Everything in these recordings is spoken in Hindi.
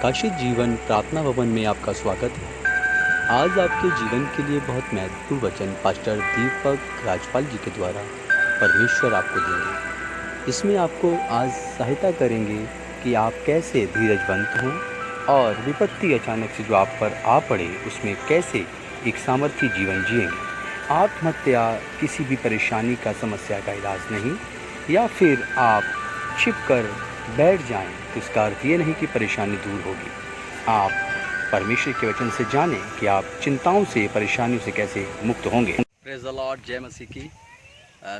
प्रकाशित जीवन प्रार्थना भवन में आपका स्वागत है। आज आपके जीवन के लिए बहुत महत्वपूर्ण वचन पास्टर दीपक राजपाल जी के द्वारा परमेश्वर आपको देंगे। इसमें आपको आज सहायता करेंगे कि आप कैसे धीरजवंत हों और विपत्ति अचानक से जो आप पर आ पड़े उसमें कैसे एक सामर्थ्य जीवन जिएंगे। आत्महत्या किसी भी परेशानी का समस्या का इलाज नहीं, या फिर आप छिप कर बैठ जाएं तो इसका अर्थ ये नहीं कि परेशानी दूर होगी। आप परमेश्वर के वचन से जानें कि आप चिंताओं से, परेशानियों से कैसे मुक्त होंगे। प्रेज़ द लॉर्ड, जय मसीह की।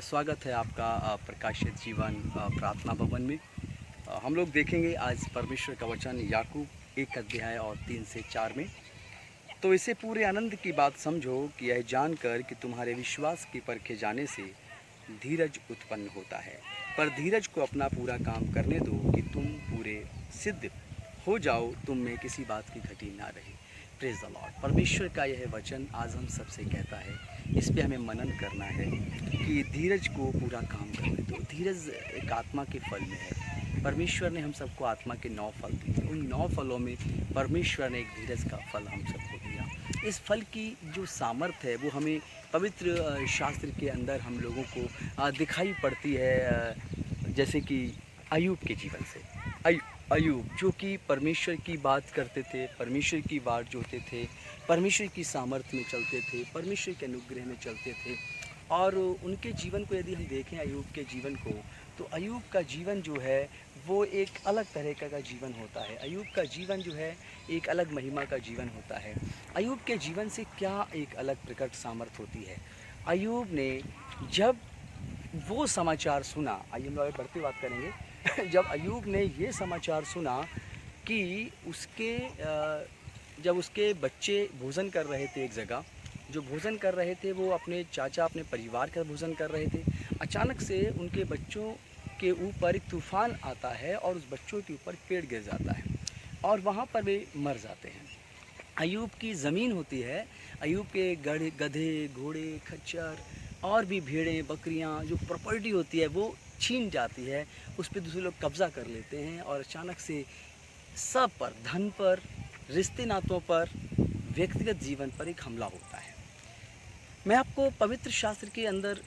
स्वागत है आपका प्रकाशित जीवन प्रार्थना भवन में। हम लोग देखेंगे आज परमेश्वर का वचन याकूब 1 अध्याय और 3 से 4 में। तो इसे पूरे आनंद की बात समझो कि यह जानकर कि तुम्हारे विश्वास के परखे जाने से धीरज उत्पन्न होता है, पर धीरज को अपना पूरा काम करने दो कि तुम पूरे सिद्ध हो जाओ, तुम में किसी बात की घटी ना रहे। Praise the Lord. परमेश्वर का यह वचन आज हम सबसे कहता है, इस पे हमें मनन करना है कि धीरज को पूरा काम करने दो। धीरज एक आत्मा के फल में है। परमेश्वर ने हम सबको आत्मा के 9 फल दिए। उन 9 फलों में परमेश्वर ने एक धीरज का फल हम सबको दिया। इस फल की जो सामर्थ है वो हमें पवित्र शास्त्र के अंदर हम लोगों को दिखाई पड़ती है, जैसे कि अय्यूब के जीवन से। अय्यूब जो कि परमेश्वर की बात करते थे, परमेश्वर की बात जोते थे, परमेश्वर की सामर्थ्य में चलते थे, परमेश्वर के अनुग्रह में चलते थे। और उनके जीवन को यदि हम देखें, अय्यूब के जीवन को, तो अय्यूब का जीवन जो है वो एक अलग तरह का जीवन होता है। अय्यूब का जीवन जो है एक अलग महिमा का जीवन होता है। अय्यूब के जीवन से क्या एक अलग प्रकट सामर्थ होती है। अय्यूब ने जब वो समाचार सुना, आइए हम लोग बढ़ती बात करेंगे। जब अय्यूब ने ये समाचार सुना कि जब उसके बच्चे भोजन कर रहे थे, एक जगह जो भोजन कर रहे थे वो अपने चाचा, अपने परिवार का भोजन कर रहे थे, अचानक से उनके बच्चों के ऊपर एक तूफ़ान आता है और उस बच्चों के ऊपर पेड़ गिर जाता है और वहाँ पर वे मर जाते हैं। अय्यूब की ज़मीन होती है, अय्यूब के गधे, घोड़े, खच्चर और भी भेड़ें, बकरियाँ, जो प्रॉपर्टी होती है वो छीन जाती है, उस पर दूसरे लोग कब्ज़ा कर लेते हैं और अचानक से सब पर, धन पर, रिश्ते नातों पर, व्यक्तिगत जीवन पर एक हमला होता है। मैं आपको पवित्र शास्त्र के अंदर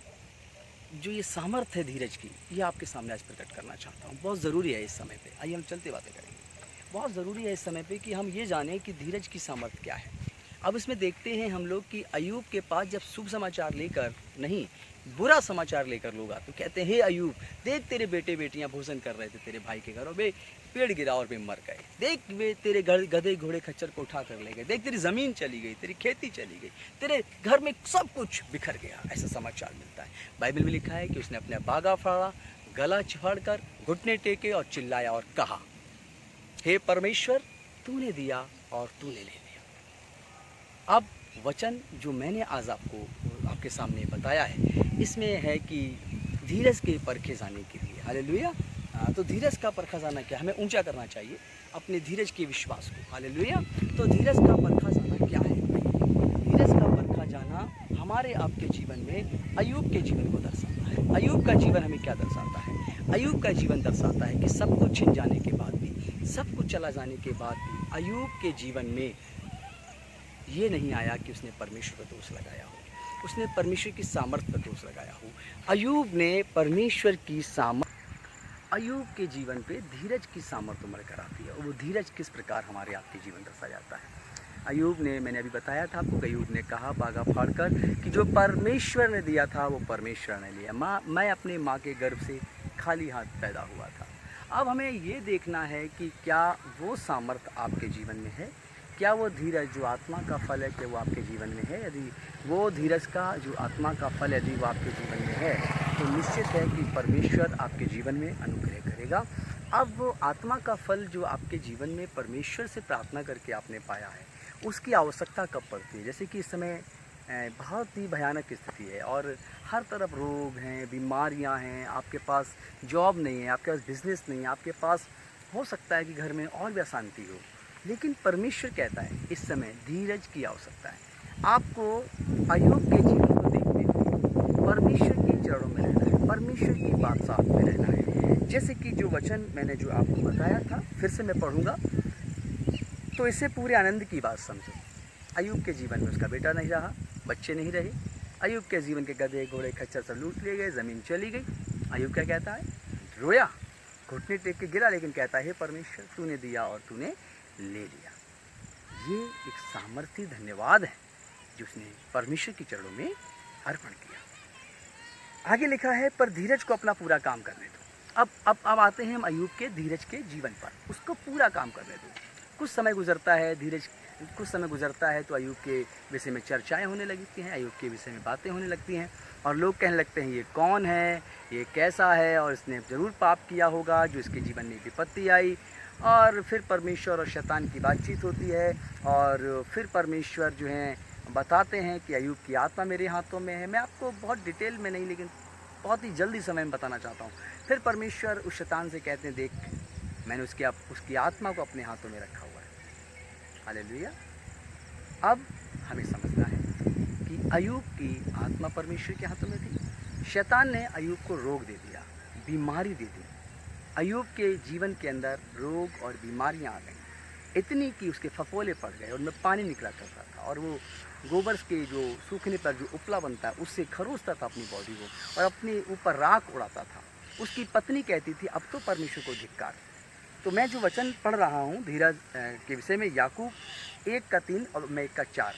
जो ये सामर्थ्य है धीरज की, ये आपके सामने आज प्रकट करना चाहता हूँ। बहुत ज़रूरी है इस समय पे। आइए हम चलते बातें करेंगे। बहुत ज़रूरी है इस समय पे कि हम ये जानें कि धीरज की सामर्थ्य क्या है। अब इसमें देखते हैं हम लोग कि अय्यूब के पास जब शुभ समाचार लेकर नहीं, बुरा समाचार लेकर लोग आते, कहते हैं, हे अय्यूब, देख तेरे बेटे बेटियां भोजन कर रहे थे तेरे भाई के घर और वे पेड़ गिरा और वे मर गए। देख वे तेरे गधे घोड़े खच्चर को उठा कर ले गए। देख तेरी ज़मीन चली गई, तेरी खेती चली गई, तेरे घर में सब कुछ बिखर गया। ऐसा समाचार मिलता है। बाइबल में लिखा है कि उसने अपना बागा फाड़ा, गला फाड़ कर घुटने टेके और चिल्लाया और कहा, हे परमेश्वर, तूने दिया और तूने ले लिया। अब वचन जो मैंने आज आपके सामने बताया है, इसमें है कि धीरज के परखे जाने के लिए, हालेलुया। तो धीरज का परखा जाना क्या, हमें ऊंचा करना चाहिए अपने धीरज के विश्वास को, हालेलुया। तो धीरज का परखा जाना क्या है? धीरज का परखा जाना हमारे आपके जीवन में अय्यूब के जीवन को दर्शाता है। अय्यूब का जीवन हमें क्या दर्शाता है? अय्यूब का जीवन दर्शाता है कि सब कुछ छिन जाने के बाद भी, सब कुछ चला जाने के बाद भी अय्यूब के जीवन में ये नहीं आया कि उसने परमेश्वर पर दोष लगाया हो, उसने परमेश्वर की सामर्थ्य पर दोष लगाया हो। अय्यूब ने परमेश्वर की सामर्थ्य, अय्यूब के जीवन पे धीरज की सामर्थ्य उमड़ कर आती है। और वो धीरज किस प्रकार हमारे आपके जीवन दर्शा जाता है? अय्यूब ने, मैंने अभी बताया था आपको, अय्यूब ने कहा बागा फाड़ कर कि जो परमेश्वर ने दिया था वो परमेश्वर ने लिया। मैं अपने माँ के गर्भ से खाली हाथ पैदा हुआ था। अब हमें ये देखना है कि क्या वो सामर्थ्य आपके जीवन में है? क्या वो धीरज जो आत्मा का फल है, क्या वो आपके जीवन में है? यदि वो धीरज का जो आत्मा का फल यदि वो आपके जीवन में है, तो निश्चित है कि परमेश्वर आपके जीवन में अनुग्रह करेगा। अब वो आत्मा का फल जो आपके जीवन में परमेश्वर से प्रार्थना करके आपने पाया है, उसकी आवश्यकता कब पड़ती है? जैसे कि इस समय बहुत ही भयानक स्थिति है और हर तरफ रोग हैं, बीमारियां हैं, आपके पास जॉब नहीं है, आपके पास बिजनेस नहीं है, आपके पास हो सकता है कि घर में और भी अशांति हो, लेकिन परमेश्वर कहता है इस समय धीरज की आवश्यकता है। आपको अय्यूब के जीवन को देखते हुए परमेश्वर के चरणों में रहना है, परमेश्वर की बात साथ में रहना है। जैसे कि जो वचन मैंने जो आपको बताया था, फिर से मैं पढ़ूंगा। तो इसे पूरे आनंद की बात समझो। अय्यूब के जीवन में उसका बेटा नहीं रहा, बच्चे नहीं रहे। अय्यूब के जीवन के गधे घोड़े खच्चर सब लूट लिए गए, ज़मीन चली गई। अय्यूब क्या कहता है? रोया, घुटने टेक के गिरा, लेकिन कहता है हे परमेश्वर, तूने दिया और तूने ले लिया। ये एक सामर्थ्य धन्यवाद है जो उसने परमेश्वर के चरणों में अर्पण किया। आगे लिखा है, पर धीरज को अपना पूरा काम करने दो। अब आते हैं हम अय्यूब के धीरज के जीवन पर। उसको पूरा काम करने दो। कुछ समय गुजरता है, कुछ समय गुजरता है तो अय्यूब के विषय में चर्चाएं होने लगती हैं, अय्यूब के विषय में बातें होने लगती हैं, और लोग कहने लगते हैं ये कौन है, ये कैसा है, और इसने ज़रूर पाप किया होगा जो इसके जीवन में विपत्ति आई। और फिर परमेश्वर और शैतान की बातचीत होती है, और फिर परमेश्वर जो हैं बताते हैं कि अय्यूब की आत्मा मेरे हाथों में है। मैं आपको बहुत डिटेल में नहीं, लेकिन बहुत ही जल्दी समय में बताना चाहता हूँ। फिर परमेश्वर उस शैतान से कहते हैं, देख, मैंने उसकी आत्मा को अपने हाथों में रखा हुआ है। हालेलुया। अब हमें समझना है कि अय्यूब की आत्मा परमेश्वर के हाथों में थी। शैतान ने अय्यूब को रोग दे दिया, बीमारी दे दी। अय्यूब के जीवन के अंदर रोग और बीमारियां आ गईं, इतनी कि उसके फफोले पड़ गए, उनमें पानी निकला करता था, और वो गोबर के जो सूखने पर जो उपला बनता है उससे खरोचता था अपनी बॉडी को, और अपने ऊपर राख उड़ाता था। उसकी पत्नी कहती थी, अब तो परमेश्वर को धिक्कार। तो मैं जो वचन पढ़ रहा हूँ धीरज के विषय में, याकूब 1:3 और मैं 1:4।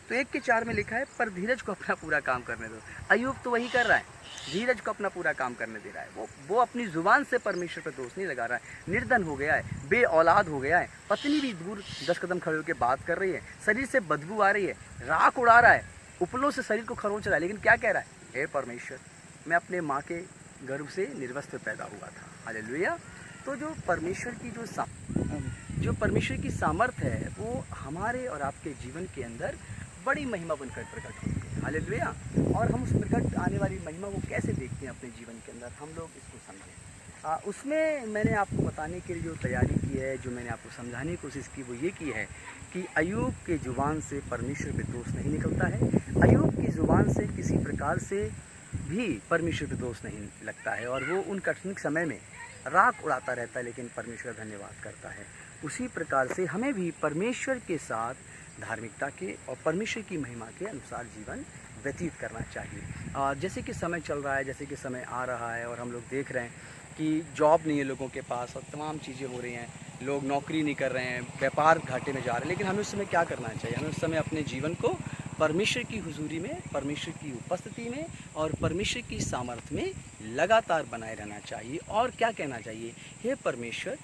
तो 1:4 में लिखा है, पर धीरज को अपना पूरा काम करने दो। अय्यूब तो वही कर रहा है, धीरज को अपना पूरा काम करने दे रहा है। वो अपनी ज़ुबान से परमेश्वर पर दोष नहीं लगा रहा है। निर्धन हो गया है, बे औलाद हो गया है, पत्नी भी दूर 10 कदम खड़े होकर बात कर रही है, शरीर से बदबू आ रही है, राख उड़ा रहा है, उपलों से शरीर को खरोच रहा है, लेकिन क्या कह रहा है? हे परमेश्वर, मैं अपने माँ के गर्भ से निर्वस्त्र पैदा हुआ था। हालेलुया। तो जो परमेश्वर की सामर्थ्य है वो हमारे और आपके जीवन के अंदर बड़ी महिमा बनकर प्रकट होती है। हालेलुया। और हम उस प्रकट आने वाली महिमा को कैसे देखते हैं अपने जीवन के अंदर, हम लोग इसको समझें। उसमें मैंने आपको बताने के लिए जो तैयारी की है, जो मैंने आपको समझाने की कोशिश की, वो ये की है कि अय्यूब के ज़ुबान से परमेश्वर पे दोष नहीं निकलता है। अय्यूब की ज़ुबान से किसी प्रकार से भी परमेश्वर पे दोष नहीं लगता है, और वो उन कठिन समय में राख उड़ाता रहता है, लेकिन परमेश्वर धन्यवाद करता है। उसी प्रकार से हमें भी परमेश्वर के साथ धार्मिकता के और परमेश्वर की महिमा के अनुसार जीवन व्यतीत करना चाहिए। जैसे कि समय चल रहा है, जैसे कि समय आ रहा है, और हम लोग देख रहे हैं कि जॉब नहीं है लोगों के पास, और तमाम चीज़ें हो रही हैं, लोग नौकरी नहीं कर रहे हैं, व्यापार घाटे में जा रहे हैं, लेकिन हमें उस समय क्या करना चाहिए? हमें उस समय अपने जीवन को परमेश्वर की हुजूरी में, परमेश्वर की उपस्थिति में और परमेश्वर की सामर्थ्य में लगातार बनाए रहना चाहिए। और क्या कहना चाहिए? हे परमेश्वर,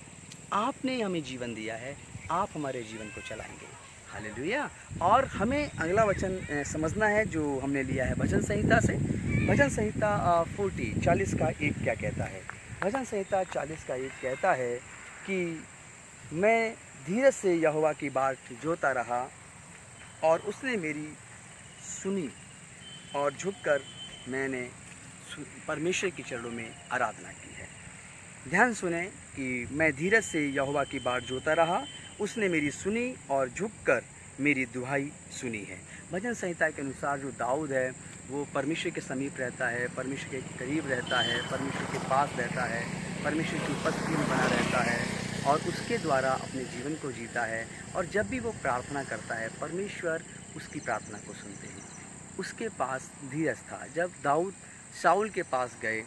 आपने हमें जीवन दिया है, आप हमारे जीवन को चलाएंगे। हालेलुया। और हमें अगला वचन समझना है जो हमने लिया है भजन संहिता से। भजन संहिता 40 का 1 क्या कहता है? भजन संहिता 40 का 1 कहता है कि मैं धीरज से यहोवा की बाट जोता रहा, और उसने मेरी सुनी, और झुककर मैंने परमेश्वर के चरणों में आराधना की है। ध्यान सुने कि मैं धीरज से यहोवा की बाट जोता रहा, उसने मेरी सुनी और झुककर मेरी दुहाई सुनी है। भजन संहिता के अनुसार जो दाऊद है वो परमेश्वर के समीप रहता है, परमेश्वर के करीब रहता है, परमेश्वर के पास रहता है, परमेश्वर की उपस्थिति में बना रहता है, और उसके द्वारा अपने जीवन को जीता है। और जब भी वो प्रार्थना करता है, परमेश्वर उसकी प्रार्थना को सुनते हैं। उसके पास धीरज था। जब दाऊद शाऊल के पास गए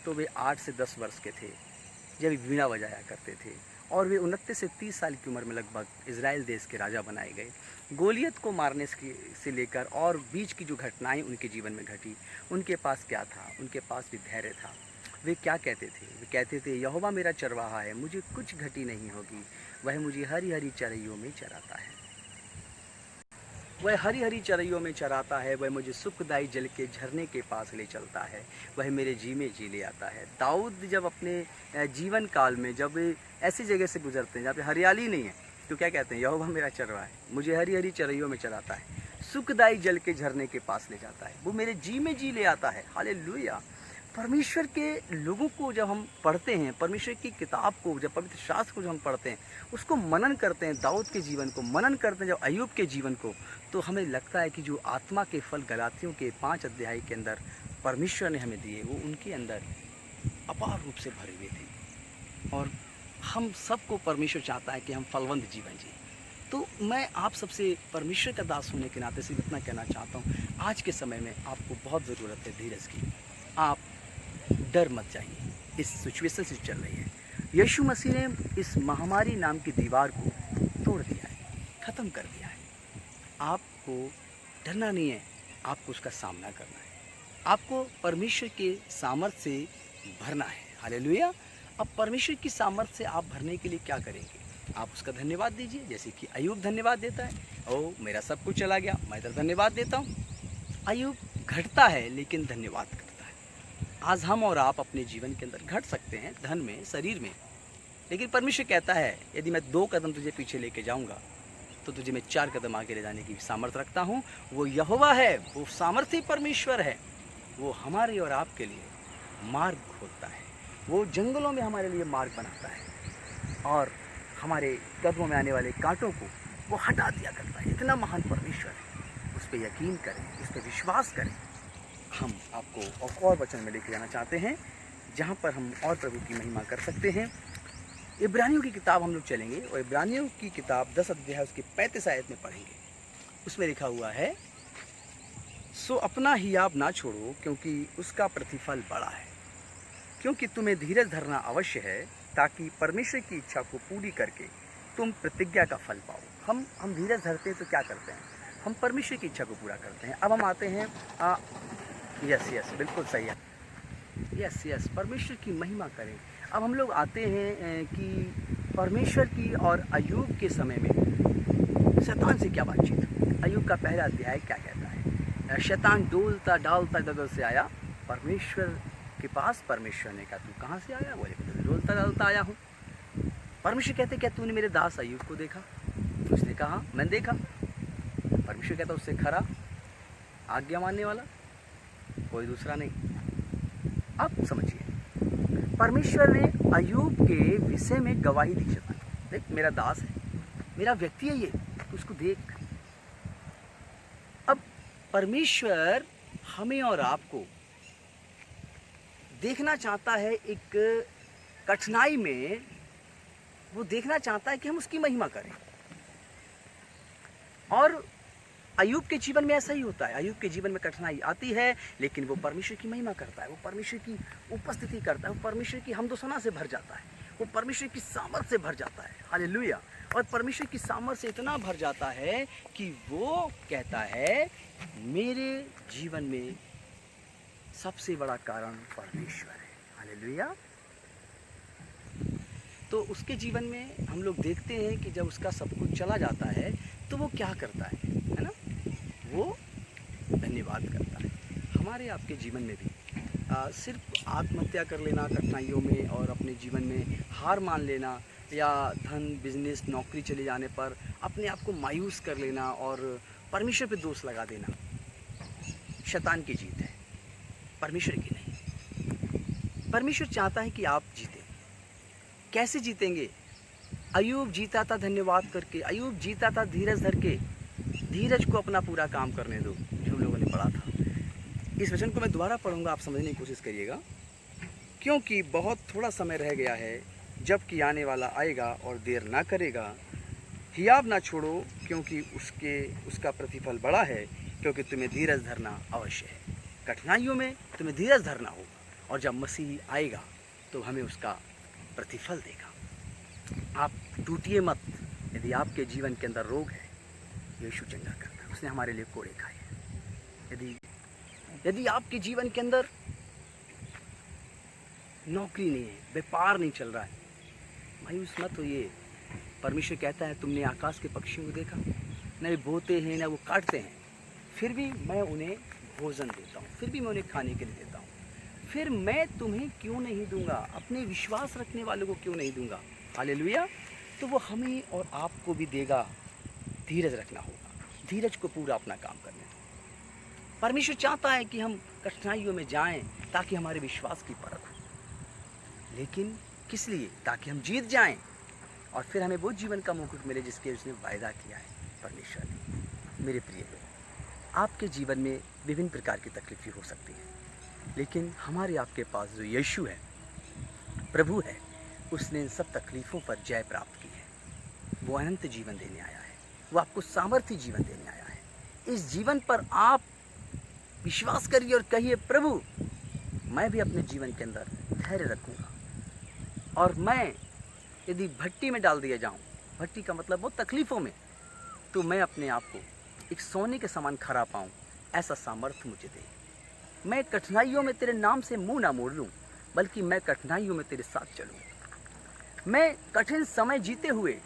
तो वे 8 से 10 वर्ष के थे, जब वीणा बजाया करते थे, और वे 29 से 30 साल की उम्र में लगभग इजराइल देश के राजा बनाए गए। गोलियत को मारने से लेकर और बीच की जो घटनाएं उनके जीवन में घटी, उनके पास क्या था? उनके पास भी धैर्य था। वे क्या कहते थे? वे कहते थे, यहोवा मेरा चरवाहा है, मुझे कुछ घटी नहीं होगी, वह मुझे हरी हरी चरैयों में चराता है। वह हरी हरी चरैयों में चराता है, वह मुझे सुखदायी जल के झरने के पास ले चलता है, वह मेरे जी में जी ले आता है। दाऊद जब अपने जीवन काल में जब ऐसी जगह से गुजरते हैं जहाँ पे हरियाली नहीं है, तो क्या कहते हैं? यहोवा मेरा चरवाहा है, मुझे हरी हरी चरैयों में चराता है, सुखदायी जल के झरने के पास ले जाता है, वो मेरे जी में जी ले आता है। हालेलुया। परमेश्वर के लोगों को जब हम पढ़ते हैं, परमेश्वर की किताब को, जब पवित्र शास्त्र को जब हम पढ़ते हैं, उसको मनन करते हैं, दाऊद के जीवन को मनन करते हैं, जब अय्यूब के जीवन को, तो हमें लगता है कि जो आत्मा के फल गलातियों के 5 अध्याय के अंदर परमेश्वर ने हमें दिए, वो उनके अंदर अपार रूप से भरे हुए थे। और हम सबको परमेश्वर चाहता है कि हम फलवंत जीवन जिए, तो मैं आप सबसे परमेश्वर का दास होने के नाते सिर्फ इतना कहना चाहता हूँ, आज के समय में आपको बहुत ज़रूरत है धीरज की। आप डर मत जाइए, इस सिचुएशन से चल रही है। यीशु मसीह ने इस महामारी नाम की दीवार को तोड़ दिया है, ख़त्म कर दिया है। आपको डरना नहीं है, आपको उसका सामना करना है। आपको परमेश्वर के सामर्थ्य से भरना है। हालेलुया। अब परमेश्वर की सामर्थ्य से आप भरने के लिए क्या करेंगे? आप उसका धन्यवाद दीजिए, जैसे कि अय्यूब धन्यवाद देता है। ओ मेरा सब कुछ चला गया, मैं तो धन्यवाद देता हूँ। अय्यूब घटता है लेकिन धन्यवाद करता है। आज हम और आप अपने जीवन के अंदर घट सकते हैं, धन में, शरीर में, लेकिन परमेश्वर कहता है यदि मैं 2 कदम तुझे पीछे लेके जाऊँगा तो तुझे मैं 4 कदम आगे ले जाने की सामर्थ्य रखता हूँ। वो यहोवा है, वो सामर्थ्य परमेश्वर है। वो हमारे और आपके लिए मार्ग खोलता है, वो जंगलों में हमारे लिए मार्ग बनाता है और हमारे कदमों में आने वाले कांटों को वो हटा दिया करता है। इतना महान परमेश्वर है, उस पर यकीन करें, उस पर विश्वास करें। हम आपको और वचन में लेके जाना चाहते हैं जहाँ पर हम और प्रभु की महिमा कर सकते हैं। इब्रानियों की किताब हम लोग चलेंगे और इब्रानियों की किताब 10 अध्याय उसके 35 आयत में पढ़ेंगे। उसमें लिखा हुआ है, सो अपना हियाब ना छोड़ो क्योंकि उसका प्रतिफल बड़ा है, क्योंकि तुम्हें धीरज धरना अवश्य है ताकि परमेश्वर की इच्छा को पूरी करके तुम प्रतिज्ञा का फल पाओ। हम धीरज धरते हैं तो क्या करते हैं? हम परमेश्वर की इच्छा को पूरा करते हैं। अब हम आते हैं यस बिल्कुल सही है, यस परमेश्वर की महिमा करें। अब हम लोग आते हैं कि परमेश्वर की और अय्यूब के समय में शैतान से क्या बातचीत हुई। अय्यूब का पहला अध्याय क्या कहता है? शैतान डोलता डालता जगह से आया परमेश्वर के पास। परमेश्वर ने कहा तू कहाँ से आया? बोले डोलता डालता आया हूँ। परमेश्वर कहते क्या तूने मेरे दास अय्यूब को देखा? उसने कहा मैंने देखा। परमेश्वर कहता उससे खरा आज्ञा मानने वाला कोई दूसरा नहीं। अब समझिए, परमेश्वर ने अय्यूब के विषय में गवाही दी। शैतान देख मेरा दास है, मेरा व्यक्ति है ये, तो उसको देख। अब परमेश्वर हमें और आपको देखना चाहता है, एक कठिनाई में वो देखना चाहता है कि हम उसकी महिमा करें। और अय्यूब के जीवन में ऐसा ही होता है। अय्यूब के जीवन में कठिनाई आती है लेकिन वो परमेश्वर की महिमा करता है, वो परमेश्वर की उपस्थिति करता है, वो परमेश्वर की हमदोसना से भर जाता है, वो परमेश्वर की सामर्थ से भर जाता है। हालेलुया। और परमेश्वर की सामर्थ से इतना भर जाता है कि वो कहता है मेरे जीवन में सबसे बड़ा कारण परमेश्वर है। हालेलुया। तो उसके जीवन में हम लोग देखते हैं कि जब उसका सब कुछ चला जाता है तो वो क्या करता है ना? वो धन्यवाद करता है। हमारे आपके जीवन में भी सिर्फ आत्महत्या कर लेना कठिनाइयों में और अपने जीवन में हार मान लेना या धन बिजनेस नौकरी चले जाने पर अपने आप को मायूस कर लेना और परमेश्वर पे दोष लगा देना शैतान की जीत है, परमेश्वर की नहीं। परमेश्वर चाहता है कि आप जीतें। कैसे जीतेंगे? अय्यूब जीता था धन्यवाद करके, अय्यूब जीता था धीरज धर के। धीरज को अपना पूरा काम करने दो, जो हम लोगों ने पढ़ा था। इस वचन को मैं दोबारा पढ़ूंगा, आप समझने की कोशिश करिएगा। क्योंकि बहुत थोड़ा समय रह गया है जबकि आने वाला आएगा और देर ना करेगा। हियाब ना छोड़ो क्योंकि उसका प्रतिफल बड़ा है, क्योंकि तुम्हें धीरज धरना अवश्य है। कठिनाइयों में तुम्हें धीरज धरना होगा और जब मसीह आएगा तो हमें उसका प्रतिफल देगा। आप टूटिए मत। यदि आपके जीवन के अंदर रोग है, यीशु चंगा करता है, उसने हमारे लिए कोड़े खाए हैं। यदि आपके जीवन के अंदर नौकरी नहीं है, व्यापार नहीं चल रहा है, मायूस मत होइए। परमेश्वर कहता है तुमने आकाश के पक्षियों को देखा, न वे बोते हैं न वो काटते हैं, फिर भी मैं उन्हें भोजन देता हूँ, फिर भी मैं उन्हें खाने के लिए देता हूँ। फिर मैं तुम्हें क्यों नहीं दूंगा? अपने विश्वास रखने वालों को क्यों नहीं दूंगा? हालेलुया। तो वो हमें और आपको भी देगा। धीरज रखना होगा, धीरज को पूरा अपना काम करने दो। परमेश्वर चाहता है कि हम कठिनाइयों में जाएं ताकि हमारे विश्वास की परख हो, लेकिन किस लिए? ताकि हम जीत जाएं और फिर हमें वो जीवन का मुकुट मिले जिसके उसने वायदा किया है परमेश्वर ने। मेरे प्रिय लोग, आपके जीवन में विभिन्न प्रकार की तकलीफें हो सकती हैं, लेकिन हमारे आपके पास जो यीशु है, प्रभु है, उसने इन सब तकलीफ़ों पर जय प्राप्त की है। वो अनंत जीवन देने आया है। वो आपको सामर्थ्य जीवन देने आया है। इस जीवन पर आप विश्वास करिए और कहिए, प्रभु मैं भी अपने जीवन के अंदर धैर्य रखूँगा, और मैं यदि भट्टी में डाल दिया जाऊँ, भट्टी का मतलब वो तकलीफ़ों में, तो मैं अपने आप को एक सोने के समान खरा पाऊँ, ऐसा सामर्थ्य मुझे दे। मैं कठिनाइयों में तेरे नाम से मुंह ना मोड़ लूँ, बल्कि मैं कठिनाइयों में तेरे साथ चलूँ। मैं कठिन समय जीते हुए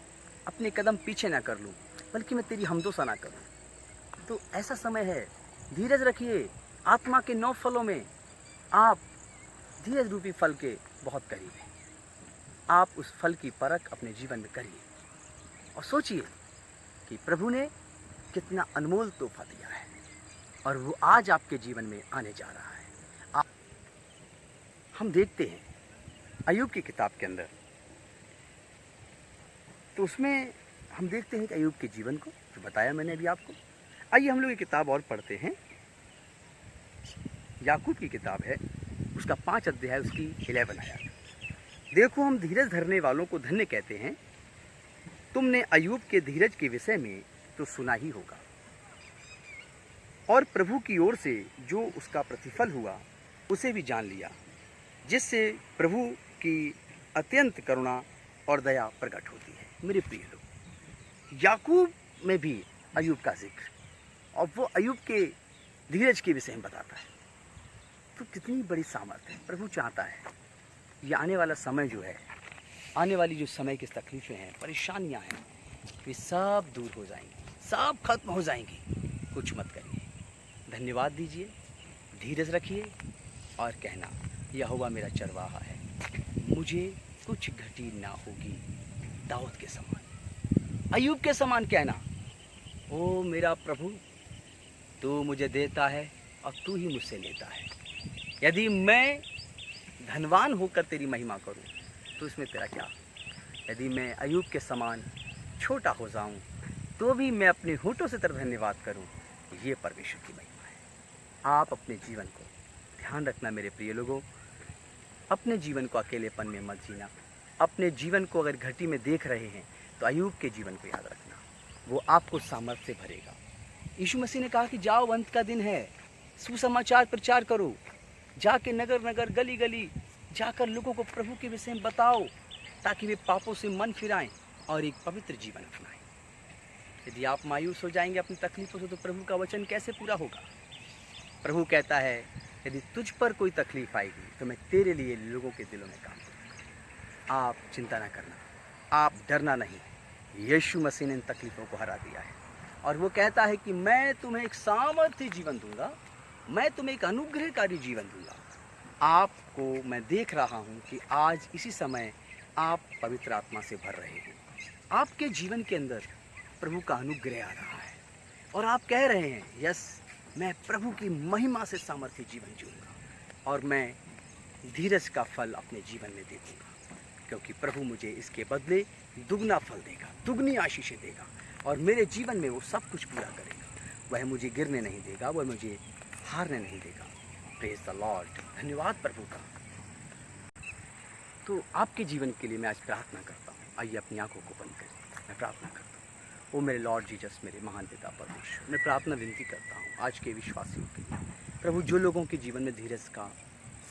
अपने कदम पीछे ना कर लूँ, बल्कि मैं तेरी हमदोसा ना करूँ। तो ऐसा समय है, धीरज रखिए। आत्मा के 9 फलों में आप धीरज रूपी फल के बहुत करीब हैं। आप उस फल की परख अपने जीवन में करिए और सोचिए कि प्रभु ने कितना अनमोल तोहफा दिया है और वो आज आपके जीवन में आने जा रहा है। हम देखते हैं अय्यूब की किताब के अंदर, तो उसमें हम देखते हैं कि अय्यूब के जीवन को जो बताया मैंने अभी आपको। आइए हम लोग ये किताब और पढ़ते हैं। याकूब की किताब है, उसका 5 अध्याय, उसकी 11 आया। देखो, हम धीरज धरने वालों को धन्य कहते हैं। तुमने अय्यूब के धीरज के विषय में तो सुना ही होगा, और प्रभु की ओर से जो उसका प्रतिफल हुआ उसे भी जान लिया, जिससे प्रभु की अत्यंत करुणा और दया प्रकट होती है। मेरे प्रिय लोग, याकूब में भी अय्यूब का जिक्र, और वो अय्यूब के धीरज के विषय में बताता है। तो कितनी बड़ी सामर्थ है। प्रभु चाहता है ये आने वाला समय जो है, आने वाली जो समय की तकलीफ़ें हैं, परेशानियां हैं, वे सब दूर हो जाएंगी, सब खत्म हो जाएंगी। कुछ मत करिए, धन्यवाद दीजिए, धीरज रखिए और कहना, यहोवा मेरा चरवाहा है, मुझे कुछ घटी ना होगी। दाऊद के समान, अय्यूब के समान कहना, ओ मेरा प्रभु, तू मुझे देता है और तू ही मुझसे लेता है। यदि मैं धनवान होकर तेरी महिमा करूं तो इसमें तेरा क्या। यदि मैं अय्यूब के समान छोटा हो जाऊं तो भी मैं अपने होठों से तेरा धन्यवाद करूं। ये परमेश्वर की महिमा है। आप अपने जीवन को ध्यान रखना मेरे प्रिय लोगों। अपने जीवन को अकेलेपन में मत जीना। अपने जीवन को अगर घटी में देख रहे हैं तो अय्यूब के जीवन को याद रखना, वो आपको सामर्थ्य से भरेगा। यीशु मसीह ने कहा कि जाओ, अंत का दिन है, सुसमाचार प्रचार करो, जाके नगर नगर गली गली जाकर लोगों को प्रभु के विषय में बताओ, ताकि वे पापों से मन फिराएं और एक पवित्र जीवन अपनाएं। यदि आप मायूस हो जाएंगे अपनी तकलीफों से तो प्रभु का वचन कैसे पूरा होगा। प्रभु कहता है, यदि तुझ पर कोई तकलीफ आएगी तो मैं तेरे लिए लोगों के दिलों में काम करूँगा। आप चिंता ना करना, आप डरना नहीं। यीशु मसीह ने इन तकलीफ़ों को हरा दिया है और वो कहता है कि मैं तुम्हें एक सामर्थ्य जीवन दूंगा, मैं तुम्हें एक अनुग्रहकारी जीवन दूंगा। आपको मैं देख रहा हूँ कि आज इसी समय आप पवित्र आत्मा से भर रहे हैं। आपके जीवन के अंदर प्रभु का अनुग्रह आ रहा है और आप कह रहे हैं, यस, मैं प्रभु की महिमा से सामर्थ्य जीवन जीऊँगा और मैं धीरज का फल अपने जीवन में देखूँगा, क्योंकि प्रभु मुझे इसके बदले दुगना फल देगा, दुगनी आशीषें देगा और मेरे जीवन में वो सब कुछ पूरा करेगा। वह मुझे गिरने नहीं देगा, वह मुझे हारने नहीं देगा। Praise the Lord. धन्यवाद प्रभु का। तो आपके जीवन के लिए मैं आज प्रार्थना करता हूँ। आइए अपनी आंखों को बंद करें, मैं प्रार्थना करता हूँ। ओ मेरे लॉर्ड जीसस, मेरे महान पिता परमेश्वर, मैं प्रार्थना विनती करता हूँ आज के विश्वासियों के लिए। प्रभु, जो लोगों के जीवन में धीरज का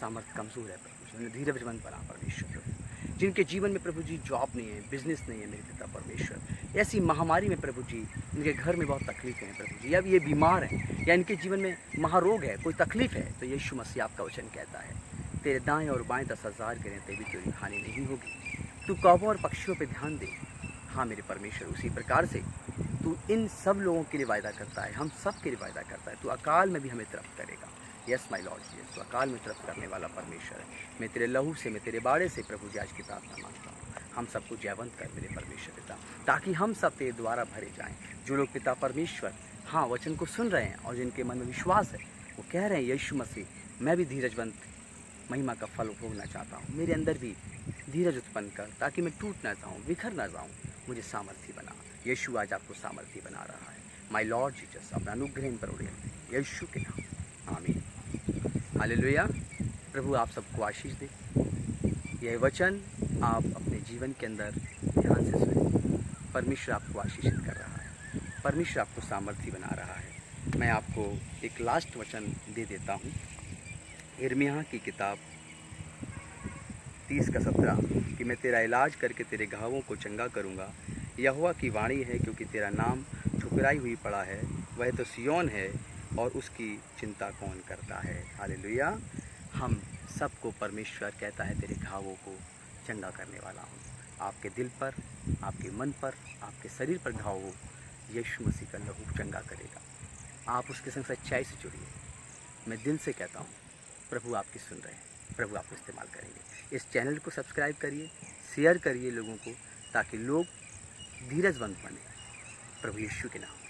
सामर्थ्य कमज़ोर है प्रभु, जिन्हें धीरज बन बना परमेश्वर प्रभु, जिनके जीवन में प्रभु जी जॉब नहीं है, बिजनेस नहीं है मेरे पिता परमेश्वर, ऐसी महामारी में प्रभु जी इनके घर में बहुत तकलीफ़ें हैं प्रभु जी, या ये बीमार हैं या इनके जीवन में महारोग है, कोई तकलीफ़ है, तो यीशु मसीह आपका वचन कहता है, तेरे दाएं और बाएं 10,000 गिरें तेरी तेरी हानि नहीं होगी। तू कौवों और पक्षियों पे ध्यान दे। हाँ मेरे परमेश्वर, उसी प्रकार से तू इन सब लोगों के लिए वायदा करता है, हम सब के लिए वायदा करता है। तू अकाल में भी हमें तरफ करेगा। यस माय लॉर्ड जीसस, तू अकाल में तरफ करने वाला परमेश्वर है। मैं तेरे लहू से, मैं तेरे बाड़े से प्रभु जी आज की प्रार्थना मांगता हूँ, हम सबको जयवंत कर मेरे परमेश्वर पिता, ताकि हम सब तेरे द्वारा भरे जाएं। जो लोग पिता परमेश्वर हाँ वचन को सुन रहे हैं और जिनके मन में विश्वास है, वो कह रहे हैं, यीशु मसीह, मैं भी धीरजवंत महिमा का फल भोगना चाहता हूँ, मेरे अंदर भी धीरज उत्पन्न कर, ताकि मैं टूट ना जाऊँ, बिखर ना जाऊँ, मुझे सामर्थ्य बना। यीशु आज आपको सामर्थ्य बना रहा है। माय लॉर्ड जीसस, अपना अनुग्रह इन पर उड़े यीशु के नाम, आमीन। हालेलुया। प्रभु आप सबको आशीष दे। यह वचन आप अपने जीवन के अंदर ध्यान से सुने। परमेश्वर आपको आशीषित कर रहा है। परमेश्वर आपको सामर्थ्य बना रहा है। मैं आपको एक लास्ट वचन दे देता हूँ, यिर्मयाह की किताब 30 का 17, कि मैं तेरा इलाज करके तेरे घावों को चंगा करूँगा। यहोवा की वाणी है, क्योंकि तेरा नाम ठुकराई हुई पड़ा है, वह तो सिय्योन है और उसकी चिंता कौन करता है। हालेलुया। हम सबको परमेश्वर कहता है तेरे घावों को चंगा करने वाला हूँ। आपके दिल पर, आपके मन पर, आपके शरीर पर घाव हो, यीशु मसीह का लहू चंगा करेगा। आप उसके संग सच्चाई से जुड़िए। मैं दिल से कहता हूँ, प्रभु आपकी सुन रहे हैं, प्रभु आपको इस्तेमाल करेंगे। इस चैनल को सब्सक्राइब करिए, शेयर करिए लोगों को, ताकि लोग धीरजवंत बने। प्रभु यीशु के नाम।